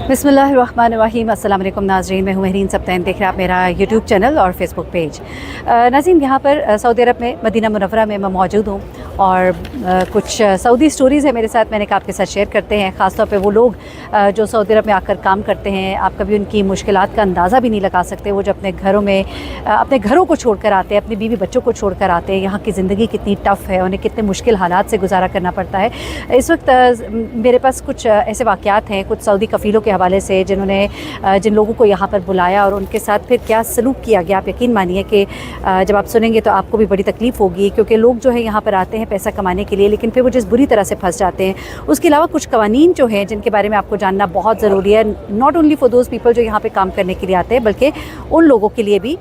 बिस्मिल्लाहिर्रहमानिर्रहीम। अस्सलाम वालेकुम नाज़रीन, मैं हूँ महरीन सब्तैन। देख रहे हैं आप मेरा यूट्यूब चैनल और फेसबुक पेज। नाज़रीन, यहाँ पर सऊदी अरब में मदीना मुनव्वरा में मैं मौजूद हूँ और कुछ सऊदी स्टोरीज़ है मेरे साथ, मैंने कहा आपके साथ शेयर करते हैं। ख़ास तौर पे वो लोग जो सऊदी अरब में आकर काम करते हैं, आप कभी उनकी मुश्किलात का अंदाज़ा भी नहीं लगा सकते। वो जो अपने घरों में अपने घरों को छोड़कर आते हैं, अपनी बीवी बच्चों को छोड़कर आते हैं, यहाँ की ज़िंदगी कितनी टफ़ है, उन्हें कितने मुश्किल हालात से गुजारा करना पड़ता है। इस वक्त मेरे पास कुछ ऐसे वाक़यात हैं कुछ सऊदी कफ़ीलों के हवाले से, जिन लोगों को यहाँ पर बुलाया और उनके साथ फिर क्या सलूक किया गया। आप यकीन मानिए कि जब आप सुनेंगे तो आपको भी बड़ी तकलीफ़ होगी, क्योंकि लोग जो है यहाँ पर आते हैं पैसा कमाने के लिए, लेकिन फिर वो जिस बुरी तरह से फंस जाते हैं। उसके अलावा कुछ कवानीन जो हैं जिनके बारे में आपको जानना बहुत ज़रूरी है, not only for those people जो यहाँ पर काम करने के लिए आते हैं, बल्कि उन लोगों के लिए भी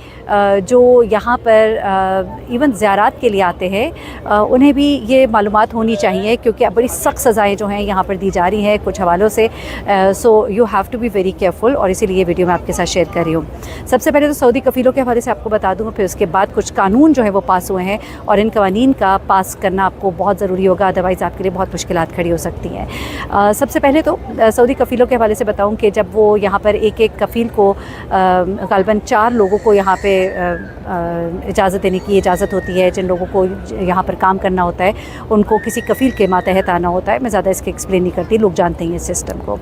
जो यहाँ पर इवन ज़ियारत के लिए आते हैं, उन्हें भी ये मालूमात होनी चाहिए, क्योंकि अब बड़ी सख्त सज़ाएँ जो हैं यहाँ पर दी जा रही हैं कुछ हवालों से। So you have to be very careful, और इसीलिए ये वीडियो मैं आपके साथ शेयर कर रही हूँ। सबसे पहले तो सऊदी कफ़ीलों के हवाले से आपको बता दूँ, फिर उसके बाद कुछ कानून जो है वो पास हुए हैं, और इन कवानीन का पास करना आपको बहुत ज़रूरी होगा, अदरवाइज़ आपके लिए बहुत मुश्किलात खड़ी हो सकती हैं। सबसे पहले तो सऊदी कफ़ीलों के हवाले से बताऊँ कि जब वो यहाँ पर एक एक कफ़ील को ग़ालिबन 4 लोगों को यहाँ पर इजाज़त देने की इजाज़त होती है। जिन लोगों को यहाँ पर काम करना होता है उनको किसी कफ़ील के मातहत आना होता है। मैं ज़्यादा इसके एक्सप्लेन नहीं करती, लोग जानते हैं इस सिस्टम को।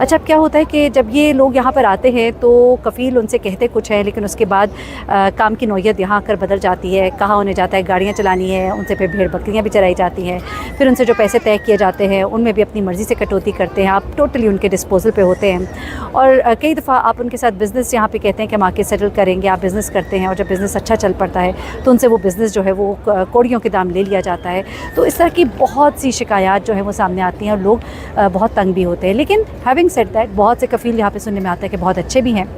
अच्छा, अब क्या होता है कि जब ये लोग यहाँ पर आते हैं तो कफ़ील उनसे कहते कुछ है, लेकिन उसके बाद काम की नौयत यहाँ आकर बदल जाती है। कहाँ उन्हें जाता है गाड़ियाँ चलानी है, उनसे फिर भेड़ बकरियाँ भी चराई जाती हैं, फिर उनसे जो पैसे तय किए जाते हैं उनमें भी अपनी मर्ज़ी से कटौती करते हैं। आप टोटली उनके डिस्पोजल पे होते हैं, और कई दफ़ा आप उनके साथ बिज़नेस यहाँ पे कहते हैं कि हम आके सेटल करेंगे, आप बिज़नेस करते हैं, और जब बिज़नेस अच्छा चल पड़ता है तो उनसे वो बिज़नेस जो है वो कौड़ियों के दाम ले लिया जाता है। तो इस तरह की बहुत सी शिकायत जो है वो सामने आती हैं और लोग बहुत तंग भी होते हैं। लेकिन हैविंग सेड दैट, बहुत से कफ़ील यहाँ पे सुनने में आता है कि बहुत अच्छे भी हैं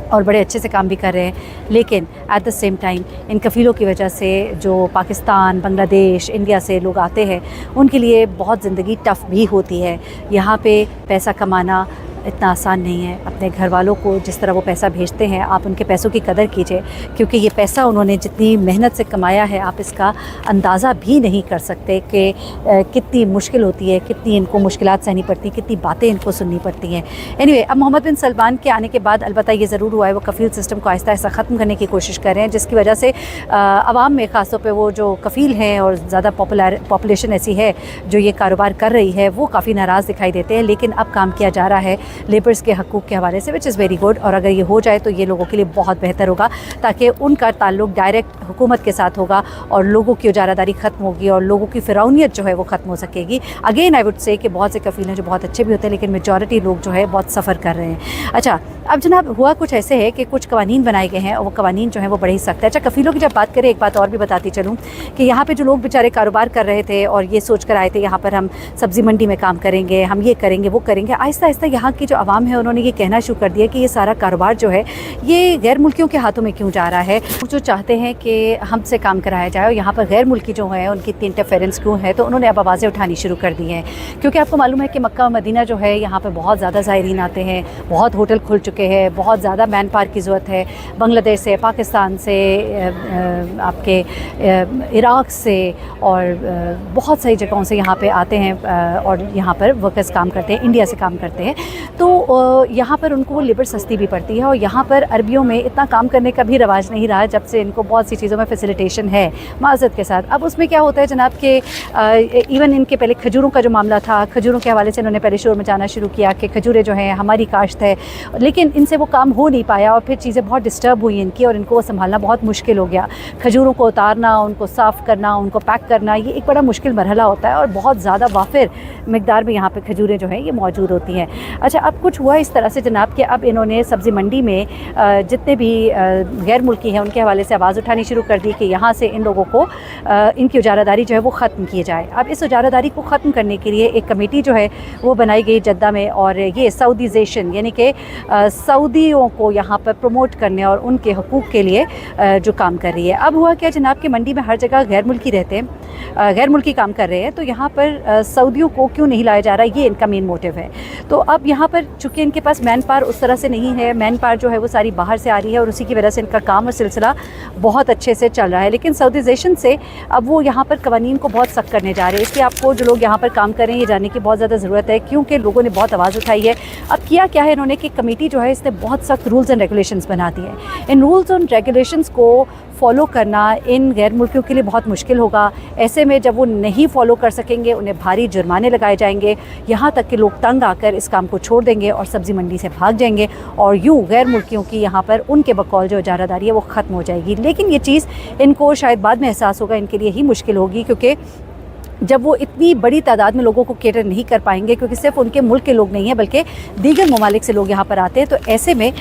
और बड़े अच्छे से काम भी कर रहे हैं, लेकिन एट द सेम टाइम इन कफ़ीलों की वजह से जो पाकिस्तान, बांग्लादेश, इंडिया से लोग आते हैं उनके लिए बहुत ज़िंदगी टफ़ भी होती है। यहाँ पे पैसा कमाना इतना आसान नहीं है। अपने घर वालों को जिस तरह वो पैसा भेजते हैं, आप उनके पैसों की कदर कीजिए, क्योंकि ये पैसा उन्होंने जितनी मेहनत से कमाया है, आप इसका अंदाज़ा भी नहीं कर सकते कि कितनी मुश्किल होती है, कितनी इनको मुश्किलात सहनी पड़ती हैं, कितनी बातें इनको सुननी पड़ती हैं। एनीवे, अब मोहम्मद बिन सलमान के आने के बाद अलबत्ता ये ज़रूर हुआ है वो कफ़ील सिस्टम को आहिस्ता आहिस्ता ख़त्म करने की कोशिश कर रहे हैं, जिसकी वजह से आवाम में ख़ास तौर पे वो जो कफ़ील हैं और ज़्यादा पॉपुलेशन ऐसी है जो ये कारोबार कर रही है, वो काफ़ी नाराज़ दिखाई देते हैं। लेकिन अब काम किया जा रहा है लेबर्स के हकूक़ के हवाले से, विच इज़ वेरी गुड, और अगर ये हो जाए तो ये लोगों के लिए बहुत बेहतर होगा, ताकि उनका ताल्लुक डायरेक्ट हुकूमत के साथ होगा और लोगों की उजारादारी ख़त्म होगी और लोगों की फ़िरौनियत जो है वो ख़त्म हो सकेगी। अगेन आई वुड से कि बहुत से कफ़ील हैं जो बहुत अच्छे भी होते हैं, लेकिन मेजॉरिटी लोग जो है बहुत सफ़र कर रहे हैं। अच्छा, अब जनाब हुआ कुछ ऐसे है कि कुछ कवानीन बनाए गए हैं और वो कवानीन जो है वो बड़े ही सख्त है। अच्छा, कफ़ीलों की जब बात करें, एक बात और भी बताती चलूँ कि यहाँ पे जो लोग बेचारे कारोबार कर रहे थे और ये सोच कर आए थे यहाँ पर हम सब्ज़ी मंडी में काम करेंगे, हम ये करेंगे वो करेंगे, आहिस्ता आहिस्ता यहाँ की जो आवाम है उन्होंने ये कहना शुरू कर दिया कि ये सारा कारोबार जो है ये गैर मुल्कियों के हाथों में क्यों जा रहा है। जो चाहते हैं कि हमसे काम कराया जाए और यहाँ पर गैर मुल्की जो है उनकी इतनी इंटरफेरेंस क्यों है, तो उन्होंने अब आवाज़ें उठानी शुरू कर दी हैं। क्योंकि आपको मालूम है कि मक्का और मदीना जो है यहाँ पर बहुत ज़्यादा ज़ायरीन आते हैं, बहुत होटल खुल चुके हैं, बहुत ज़्यादा मैन पावर की ज़रूरत है। बांग्लादेश से, पाकिस्तान से, आपके इराक़ से और बहुत सारी जगहों से यहाँ पे आते हैं और यहाँ पर वर्कर्स काम करते हैं, इंडिया से काम करते हैं। तो यहाँ पर उनको लेबर सस्ती भी पड़ती है, और यहाँ पर अरबियों में इतना काम करने का भी रवाज नहीं रहा जब से इनको बहुत सी चीज़ों में फैसिलिटेशन है माज़रत के साथ। अब उसमें क्या होता है जनाब कि इवन इनके पहले खजूरों का जो मामला था, खजूरों के हवाले से इन्होंने पहले शोर मचाना शुरू किया कि खजूरें जो हैं हमारी काश्त है, लेकिन इनसे वो काम हो नहीं पाया और फिर चीज़ें बहुत डिस्टर्ब हुई इनकी और इनको संभालना बहुत मुश्किल हो गया। खजूरों को उतारना, उनको साफ़ करना, उनको पैक करना, ये एक बड़ा मुश्किल मरहला होता है और बहुत ज़्यादा वाफिर मिकदार में यहाँ पर खजूरें जो हैं ये मौजूद होती हैं। अच्छा, अब कुछ हुआ इस तरह से जनाब कि अब इन्होंने सब्ज़ी मंडी में जितने भी गैर मुल्की हैं उनके हवाले से आवाज़ उठानी शुरू कर दी कि यहाँ से इन लोगों को इनकी उजारादारी जो है वो ख़त्म की जाए। अब इस उजारादारी को ख़त्म करने के लिए एक कमेटी जो है वो बनाई गई जद्दा में, और ये सऊदीज़ेशन यानी कि सऊदियों को यहाँ पर प्रमोट करने और उनके हकूक़ के लिए जो काम कर रही है। अब हुआ क्या जनाब कि मंडी में हर जगह गैर मुल्की रहते हैं, गैर मुल्की काम कर रहे हैं, तो यहाँ पर सऊदियों को क्यों नहीं लाया जा रहा, ये इनका मेन मोटिव है। तो अब यहाँ पर चूँकि इनके पास मैन पावर उस तरह से नहीं है, मैन पावर जो है वो सारी बाहर से आ रही है और उसी की वजह से इनका काम और सिलसिला बहुत अच्छे से चल रहा है। लेकिन सऊदीज़ेशन से अब वो यहाँ पर कवानीन को बहुत सख्त करने जा रहे हैं। इसलिए आपको जो लोग यहाँ पर काम कर रहे हैं ये जानने की बहुत ज़्यादा ज़रूरत है, क्योंकि लोगों ने बहुत आवाज़ उठाई है। अब किया क्या है इन्होंने कि कमेटी जो है इसने बहुत सख्त रूल्स एंड रेगुलेशंस बना दिए हैं। इन रूल्स एंड रेगुलेशंस को फॉलो करना इन गैर मुल्कियों के लिए बहुत मुश्किल होगा। ऐसे में जब वो नहीं फॉलो कर सकेंगे उन्हें भारी जुर्माने लगाए जाएंगे, यहाँ तक कि लोग तंग आकर इस काम को छोड़ देंगे और सब्ज़ी मंडी से भाग जाएंगे और यूँ गैर मुल्कियों की यहाँ पर उनके बकौल जो इजारादारी है वो ख़त्म हो जाएगी। लेकिन ये चीज़ इनको शायद बाद में एहसास होगा, इनके लिए ही मुश्किल होगी, क्योंकि जब वो इतनी बड़ी तादाद में लोगों को केटर नहीं कर पाएंगे, क्योंकि सिर्फ उनके मुल्क के लोग नहीं हैं बल्कि दीगर ममालिक से लोग यहाँ पर आते हैं, तो ऐसे में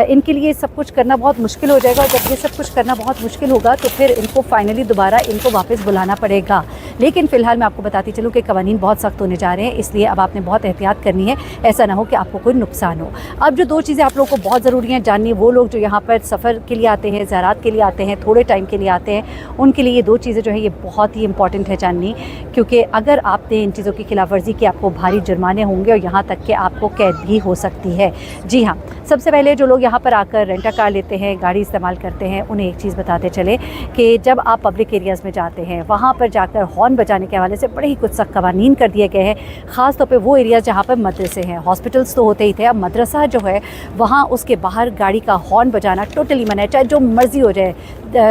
इनके लिए सब कुछ करना बहुत मुश्किल हो जाएगा। और जब ये सब कुछ करना बहुत मुश्किल होगा तो फिर इनको फाइनली दोबारा इनको वापस बुलाना पड़ेगा। लेकिन फ़िलहाल मैं आपको बताती चलूँ कि कवानीन बहुत सख्त होने जा रहे हैं, इसलिए अब आपने बहुत एहतियात करनी है, ऐसा ना हो कि आपको कोई नुकसान हो। अब जो दो चीज़ें आप लोगों को बहुत ज़रूरी हैं जाननी, वो लोग जो यहाँ पर सफ़र के लिए आते हैं, ज़ियारत के लिए आते हैं, थोड़े टाइम के लिए आते हैं, उनके लिए ये दो चीज़ें जो है ये बहुत ही इंपॉर्टेंट है जाननी, क्योंकि अगर आपने इन चीज़ों की खिलाफ वर्जी की आपको भारी जुर्माने होंगे और यहाँ तक कि आपको कैद भी हो सकती है। जी हाँ, सबसे पहले जो लोग यहाँ पर आकर रेंटा कार लेते हैं, गाड़ी इस्तेमाल करते हैं, उन्हें एक चीज़ बताते चले कि जब आप पब्लिक एरियाज़ में जाते हैं वहाँ पर जाकर हॉर्न बजाने के हवाले से बड़े ही कुछ सख्त कवानीन कर दिए गए हैं। ख़ास तौर पे वो एरियाज़ जहाँ पर मदरसे हैं, हॉस्पिटल्स तो होते ही थे, अब मदरसा जो है वहाँ उसके बाहर गाड़ी का हॉर्न बजाना टोटली मना है, चाहे जो मर्ज़ी हो जाए,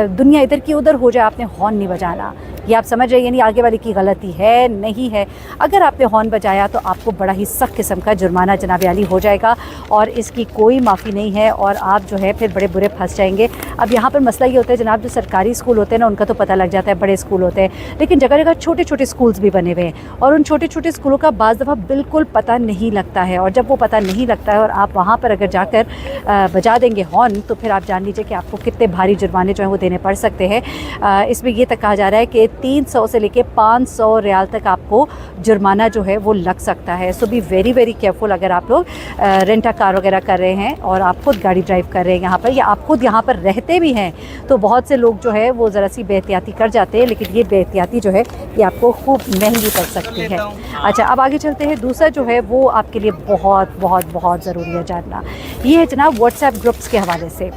दुनिया इधर की उधर हो जाए, आपने हॉर्न नहीं बजाना। ये आप समझ रहे हैं, यानी आगे वाले की गलती है नहीं है। अगर आपने हॉर्न बजाया तो आपको बड़ा ही सख्त किस्म का जुर्माना जनाब आली हो जाएगा और इसकी कोई माफ़ी नहीं है और आप जो है फिर बड़े बुरे फंस जाएंगे। अब यहाँ पर मसला ये होता है जनाब, जो सरकारी स्कूल होते हैं ना उनका तो पता लग जाता है, बड़े स्कूल होते हैं, लेकिन जगह जगह छोटे छोटे स्कूल्स भी बने हुए हैं और उन छोटे छोटे स्कूलों का बाज़ दफ़ा बिल्कुल पता नहीं लगता है। और जब वो पता नहीं लगता है और आप वहाँ पर अगर जाकर बजा देंगे हॉर्न तो फिर आप जान लीजिए कि आपको कितने भारी जुर्माने जो हैं वो देने पड़ सकते हैं। इसमें ये तक कहा जा रहा है कि 300 से लेके 500 रियाल तक आपको जुर्माना जो है वो लग सकता है। सो बी वेरी वेरी केयरफुल अगर आप लोग रेंटा कार वगैरह कर रहे हैं और आप खुद गाड़ी ड्राइव कर रहे हैं यहाँ पर, या आप खुद यहाँ पर रहते भी हैं, तो बहुत से लोग जो है वो ज़रा सी बेहतियाती कर जाते हैं, लेकिन ये बेहतियाती जो है ये आपको खूब महंगी पड़ सकती है। अच्छा, अब आगे चलते हैं। दूसरा जो है वो आपके लिए बहुत बहुत बहुत ज़रूरी है जानना, ये है जनाब व्हाट्सएप ग्रुप्स के हवाले से।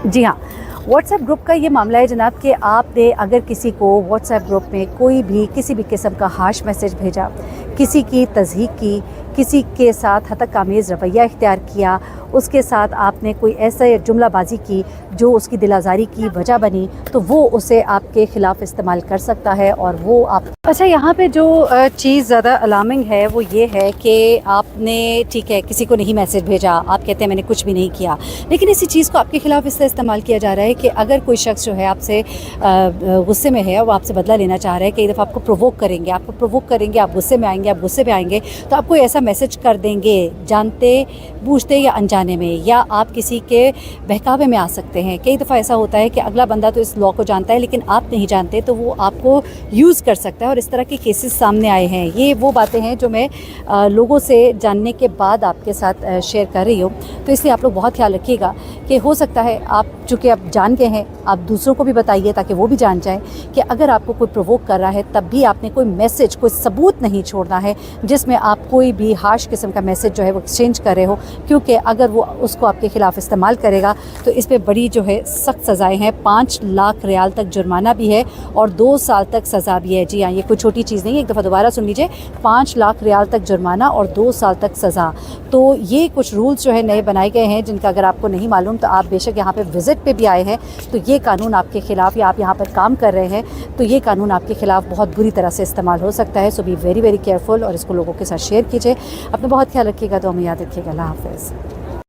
जी हाँ, व्हाट्सएप ग्रुप का ये मामला है जनाब कि आपने अगर किसी को व्हाट्सएप ग्रुप में कोई भी किसी भी किस्म का हाश मैसेज भेजा, किसी की तज़हीक की, किसी के साथ हतकामेज़ रवैया इख्तियार किया, उसके साथ आपने कोई ऐसा जुमलाबाजी की जो उसकी दिल आज़ारी की वजह बनी, तो वो उसे आपके ख़िलाफ़ इस्तेमाल कर सकता है और वो आप। अच्छा, यहाँ पे जो चीज़ ज़्यादा अलार्मिंग है वो ये है कि आपने ठीक है किसी को नहीं मैसेज भेजा, आप कहते हैं मैंने कुछ भी नहीं किया, लेकिन इसी चीज़ को आपके ख़िलाफ़ इससे इस्तेमाल किया जा रहा है कि अगर कोई शख्स जो है आपसे गुस्से में है, वो आपसे बदला लेना चाह रहा है, कई दफ़ा आपको प्रोवोक करेंगे, आप गुस्से में आएंगे, तो आपको ऐसा मैसेज कर देंगे जानते बूझते या अनजाने में, या आप किसी के बहकावे में आ सकते हैं। कई दफ़ा ऐसा होता है कि अगला बंदा तो इस लॉ को जानता है लेकिन आप नहीं जानते, तो वो आपको यूज़ कर सकता है और इस तरह के केसेस सामने आए हैं। ये वो बातें हैं जो मैं लोगों से जानने के बाद आपके साथ शेयर कर रही हूँ, तो इसलिए आप लोग बहुत ख्याल रखिएगा कि हो सकता है आप चूँकि आप जान गए हैं, आप दूसरों को भी बताइए ताकि वो भी जान जाएं कि अगर आपको कोई प्रोवोक कर रहा है तब भी आपने कोई मैसेज, कोई सबूत नहीं छोड़ना है जिसमें आप कोई भी हाश किस्म का मैसेज जो है वो एक्सचेंज कर रहे हो, क्योंकि अगर वो उसको आपके ख़िलाफ़ इस्तेमाल करेगा तो इस पर बड़ी जो है सख्त सज़ाएँ हैं। 5 लाख रियाल तक जुर्माना भी है और 2 साल तक सज़ा भी है। जी हाँ, ये कोई छोटी चीज़ नहीं है, एक दफ़ा दोबारा सुन लीजिए, 5 लाख रियाल तक जुर्माना और 2 साल तक सज़ा। तो ये कुछ रूल्स जो है नए बनाए गए हैं जिनका अगर आपको नहीं मालूम तो आप बेशक यहाँ पे विज़िट पे भी आए हैं तो ये कानून आपके ख़िलाफ़, या आप यहाँ पर काम कर रहे हैं तो ये कानून आपके ख़िलाफ़ बहुत बुरी तरह से इस्तेमाल हो सकता है। सो बी वेरी वेरी केयरफुल और इसको लोगों के साथ शेयर कीजिए। अपना बहुत ख्याल रखिएगा, तो हमें याद रखिएगा। अल्लाह हाफ़िज़।